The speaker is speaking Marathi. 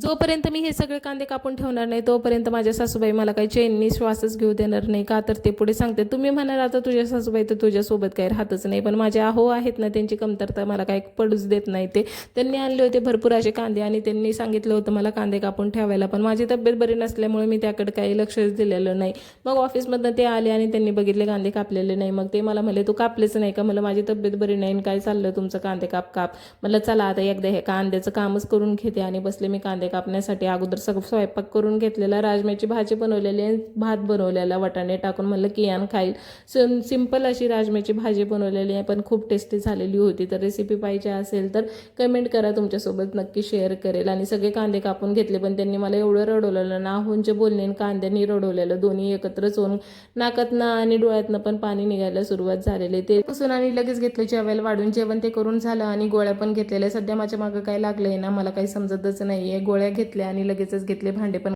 जोपर्यंत मी हे सगळे कांदे कापून ठेवणार नाही तोपर्यंत माझ्या सासूबाई मला काही चैननी श्वासच घेऊ देणार नाही. का तर ते पुढे सांगते, तुम्ही म्हणाल आता तुझ्या सासूबाई तर तुझ्यासोबत काही राहतच नाही, पण माझे आहो आहेत ना, त्यांची कमतरता मला काही पडूच देत नाही. त्यांनी आणले होते भरपूर असे कांदे आणि त्यांनी सांगितलं होतं मला कांदे कापून ठेवायला, पण माझी तब्येत बरी नसल्यामुळे मी त्याकडे काही लक्षच दिलेलं नाही. मग ऑफिसमधनं ते आले आणि त्यांनी बघितले कांदे कापलेले नाही. मग ते मला म्हणले, तू कापलेच नाही का? मला माझी तब्येत बरी नाही, काय चाललं तुमचं, कांदे काप. म्हणलं चला आता एकदा हे कांद्याचं कामच करून घेते. आणि बसले मी कांदे कापण्यासाठी. अगोदर सगळं स्वयंपाक करून घेतलेला, राजम्याची भाजी बनवलेली, भात बनवलेला वाटाणे टाकून, म्हणलं कियान खाईल. सिंपल अशी राजम्याची भाजी बनवलेली आहे, पण खूप टेस्टी झालेली होती. तर रेसिपी पाहिजे असेल तर कमेंट करा, तुमच्यासोबत नक्की शेअर करेल. आणि सगळे कांदे कापून घेतले, पण त्यांनी मला एवढं रडवलेलं ना, आहोंचे बोलणे कांद्यांनी रडवलेलं, दोन्ही एकत्रच होऊन नाकातनं आणि डोळ्यातनं पण पाणी निघायला सुरुवात झालेली. ते पासून आणि लगेच घेतलं जेवायला वाढून. जेवण ते करून झालं आणि गोळ्या पण घेतलेल्या. सध्या माझ्या मागं काय लागलंय ना मला काही समजतच नाहीये. गोळ्या घेतल्या आणि लगेचच घेतले भांडे पण